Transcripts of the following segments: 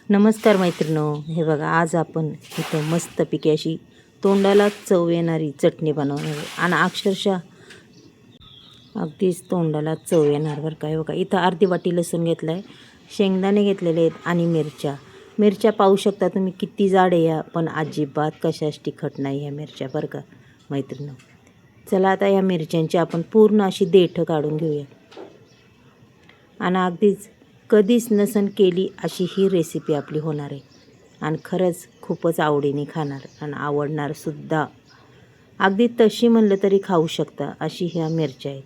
नमस्कार मैत्रिणो, हे बघा आज आपण इथं मस्तपैकी अशी तोंडाला चव येणारी चटणी बनवणार आहे आणि अक्षरशः अगदीच तोंडाला चव येणार बरं काय. बघा इथं अर्धी वाटी लसूण घेतला आहे, शेंगदाणे घेतलेले आहेत आणि मिरच्या पाहू शकता तुम्ही किती जाड आहे या, पण अजिबात कशाच तिखट नाही ह्या मिरच्या बरं का मैत्रिणो. चला आता या मिरच्यांची आपण पूर्ण अशी देठं काढून घेऊया आणि अगदीच कधीच नसन केली अशी ही रेसिपी आपली होणार आहे आणि खरंच खूपच आवडीने खाणार आणि आवडणारसुद्धा. अगदी तशी म्हणलं तरी खाऊ शकता अशी ह्या मिरच्या आहेत.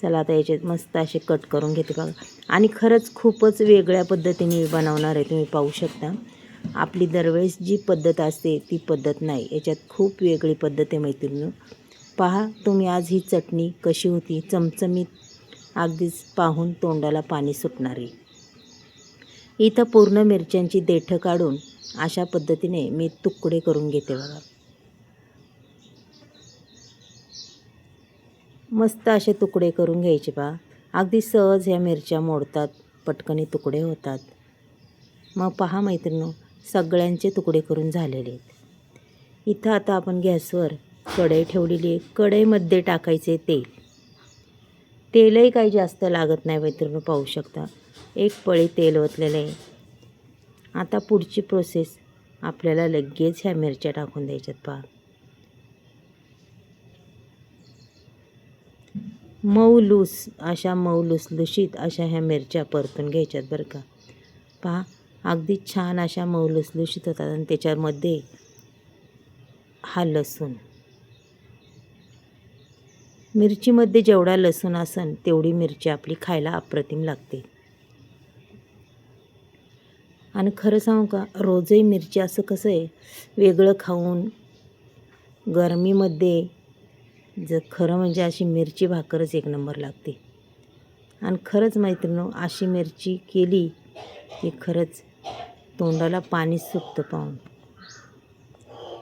चला आता याच्यात मस्त असे कट करून घेते बघा आणि खरंच खूपच वेगळ्या पद्धतीने बनवणार आहे. तुम्ही पाहू शकता आपली दरवेळेस जी पद्धत असते ती पद्धत नाही, याच्यात खूप वेगळी पद्धत आहे मैत्रिणी. पहा तुम्ही आज ही चटणी कशी होती, चमचमीत, अगदीच पाहून तोंडाला पाणी सुटणार आहे. इथं पूर्ण मिरच्यांची देठं काढून अशा पद्धतीने मी तुकडे करून घेते बघा. मस्त असे तुकडे करून घ्यायचे पहा. अगदी सहज ह्या मिरच्या मोडतात, पटकनी तुकडे होतात. मग पहा मैत्रिणींनो, सगळ्यांचे तुकडे करून झालेले आहेत. इथं आता आपण गॅसवर कढई ठेवलेली आहे. कढईमध्ये टाकायचे तेलही काही जास्त लागत नाही मैत्रिणींनो, पाहू शकता एक पळी तेल ओतलेलं आहे. आता पुढची प्रोसेस आपल्याला लगेच ह्या मिरच्या टाकून द्यायच्यात पहा. मऊ लुसलुशीत अशा ह्या मिरच्या परतून घ्यायच्यात बरं का. पहा अगदी छान अशा मऊ लुसलुशीत होतात आणि त्याच्यामध्ये हा लसूण, मिरचीमध्ये जेवढा लसूण असेल तेवढी मिरची आपली खायला अप्रतिम लागते. आणि खरं सांगू का, रोजही मिरची असं कसं आहे वेगळं खाऊन गरमीमध्ये जर खरं म्हणजे अशी मिरची भाकरच एक नंबर लागते. आणि खरंच मैत्रिणींनो, अशी मिरची केली की खरंच तोंडाला पाणी सुटतं पाहून.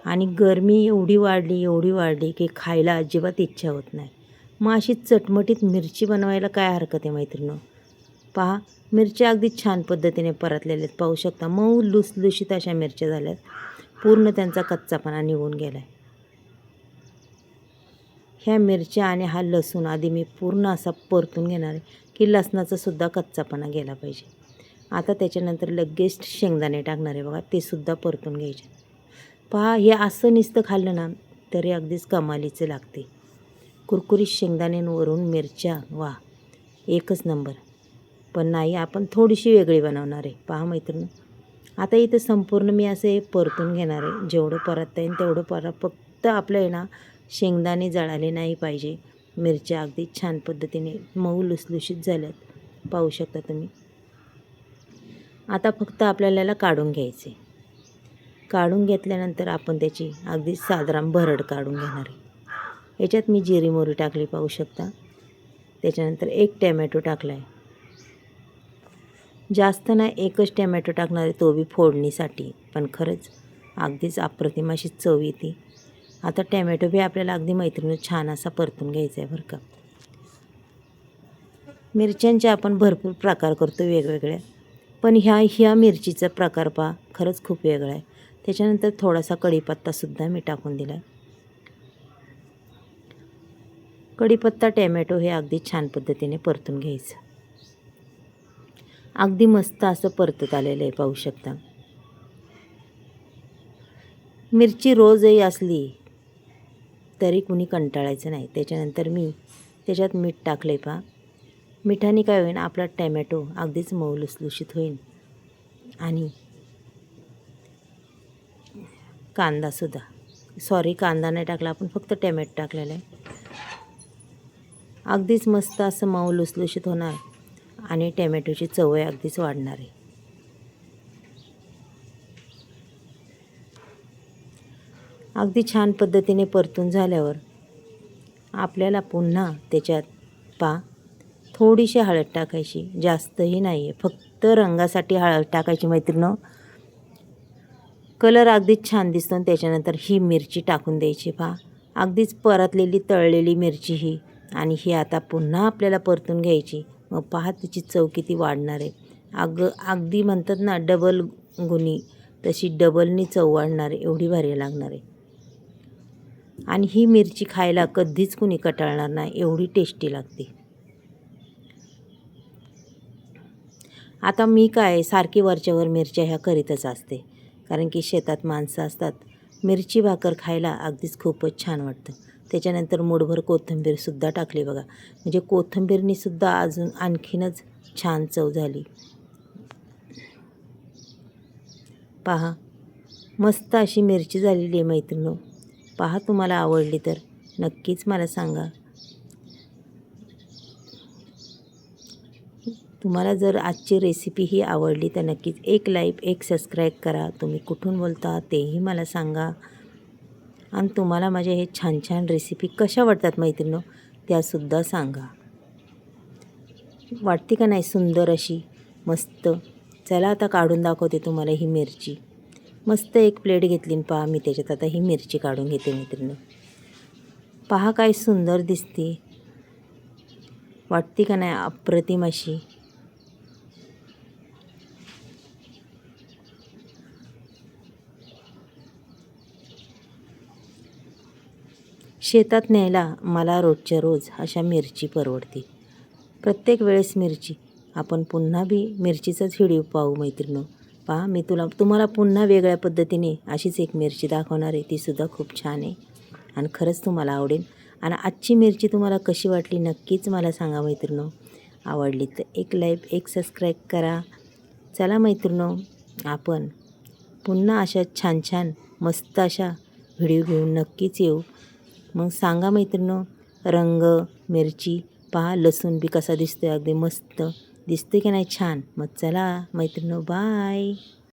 आणि गरमी एवढी वाढली की खायला अजिबात इच्छा होत नाही. मग अशी चटमटीत मिरची बनवायला काय हरकत आहे मैत्रिणींनो. पहा मिरच्या अगदी छान पद्धतीने परतलेल्या आहेत, पाहू शकता मऊ लुसलुशीत अशा मिरच्या झाल्यात, पूर्ण त्यांचा कच्चापणा निघून गेला आहे. ह्या मिरच्या आणि हा लसूण आधी मी पूर्ण असा परतून घेणार आहे की लसणाचासुद्धा कच्चापणा गेला पाहिजे. आता त्याच्यानंतर लगेच शेंगदाणे टाकणार आहे बघा, ते सुद्धा परतून घ्यायचे. पहा हे असं नुसतं खाल्लं ना तरी अगदीच कमालीचं लागते. कुरकुरीत शेंगदाण्यांवरून मिरच्या, वा एकच नंबर. पण नाही, आपण थोडीशी वेगळी बनवणार आहे. पहा मैत्रिणी, आता इथं संपूर्ण मी असे परतून घेणार आहे. जेवढं परतता येईल तेवढं फक्त आपलं आहे ना शेंगदाणे जळाले नाही पाहिजे. मिरच्या अगदी छान पद्धतीने मऊ लुसलुशीत झाल्यात, पाहू शकता तुम्ही. आता फक्त आपल्याला याला काढून घ्यायचे. काढून घेतल्यानंतर आपण त्याची अगदी साधारण भरड काढून घेणार आहे. याच्यात मी जिरी मोहरी टाकली, पाहू शकता. त्याच्यानंतर एक टॅमॅटो टाकला आहे. जास्त नाही, एकच टॅमॅटो टाकणार आहे, तो बी फोडणीसाठी. पण खरंच अगदीच अप्रतिम अशी चव येते. आता टॅमॅटो बी आपल्याला अगदी मैत्रिणी छान असा परतून घ्यायचा आहे बरं का. मिरच्यांचे आपण भरपूर प्रकार करतो वेगवेगळ्या, पण ह्या मिरचीचा प्रकार पहा खरंच खूप वेगळा आहे. त्याच्यानंतर थोडासा कढीपत्तासुद्धा मी टाकून दिला आहे. कढीपत्ता टॅमॅटो हे अगदी छान पद्धतीने परतून घ्यायचं. अगदी मस्त असं परतत आलेलं आहे, पाहू शकता. मिरची रोजही असली तरी कुणी कंटाळायचं नाही. त्याच्यानंतर मी त्याच्यात मीठ टाकलं आहे पहा. मिठाने काय होईल, आपला टॅमॅटो अगदीच मऊ लुसलुशीत होईल आणि कांदासुद्धा, सॉरी कांदा नाही टाकला आपण, फक्त टॅमॅटो टाकलेला आहे. अगदीच मस्त असं मऊ लुसलुशीत होणार आणि टॅमॅटोची चवही अगदीच वाढणार आहे. अगदी छान पद्धतीने परतून झाल्यावर आपल्याला पुन्हा त्याच्यात थोडीशी हळद टाकायची, जास्तही नाही आहे, फक्त रंगासाठी हळद टाकायची मैत्रिणींनो. कलर अगदीच छान दिसतो. आणि त्याच्यानंतर ही मिरची टाकून द्यायची पहा. अगदीच परतलेली तळलेली मिरची ही, आणि ही आता पुन्हा आपल्याला परतून घ्यायची. मग पहा तिची चव किती वाढणार आहे. अगदी म्हणतात ना डबल गुणी तशी डबलनी चव वाढणार आहे, एवढी भारी लागणार आहे. आणि ही मिरची खायला कधीच कुणी कंटाळणार नाही, एवढी टेस्टी लागते. आता मी काय सारखी वरच्यावर मिरच्या ह्या करीतच असते, कारण की शेतात माणसं असतात. मिरची भाकर खायला अगदीच खूपच छान वाटतं. त्याच्यानंतर मूठभर कोथिंबीरसुद्धा टाकली बघा, म्हणजे कोथिंबीरनीसुद्धा अजून आणखीनच छान चव झाली. पहा, मस्त अशी मिरची झालेली आहे मैत्रिणींनो. पहा, तुम्हाला आवडली तर नक्कीच मला सांगा. तुम्हाला जर आजची रेसिपी ही आवडली तर नक्कीच एक लाईक, एक सबस्क्राईब करा. तुम्ही कुठून बोलता तेही मला सांगा. आणि तुम्हाला माझ्या हे छान छान रेसिपी कशा वाटतात मैत्रिणींनो, त्यासुद्धा सांगा. वाटते का नाही सुंदर अशी मस्त. चला आता काढून दाखवते तुम्हाला ही मिरची. मस्त एक प्लेट घेतली आणि पहा, मी त्याच्यात आता ही मिरची काढून घेते मैत्रिणींनो. पहा काय सुंदर दिसते, वाटते का नाही अप्रतिम अशी. शेतात न्यायला मला रोजच्या रोज अशा मिरची परवडते. प्रत्येक वेळेस मिरची. आपण पुन्हा बी मिरचीचाच व्हिडिओ पाहू मैत्रिणींनो. पहा, मी तुम्हाला पुन्हा वेगळ्या पद्धतीने अशीच एक मिरची दाखवणार आहे. तीसुद्धा खूप छान आहे आणि खरंच तुम्हाला आवडेल. आणि आजची मिरची तुम्हाला कशी वाटली नक्कीच मला सांगा मैत्रिणींनो. आवडली तर एक लाईक, एक सबस्क्राईब करा. चला मैत्रिणींनो, आपण पुन्हा अशा छान छान मस्त अशा व्हिडिओ घेऊन नक्कीच येऊ. मग सांगा मैत्रिणींनो, रंग, मिरची पहा, लसूण बी कसा दिसतोय, अगदी मस्त दिसतोय की नाही छान. मग चला मैत्रिणींनो, बाय.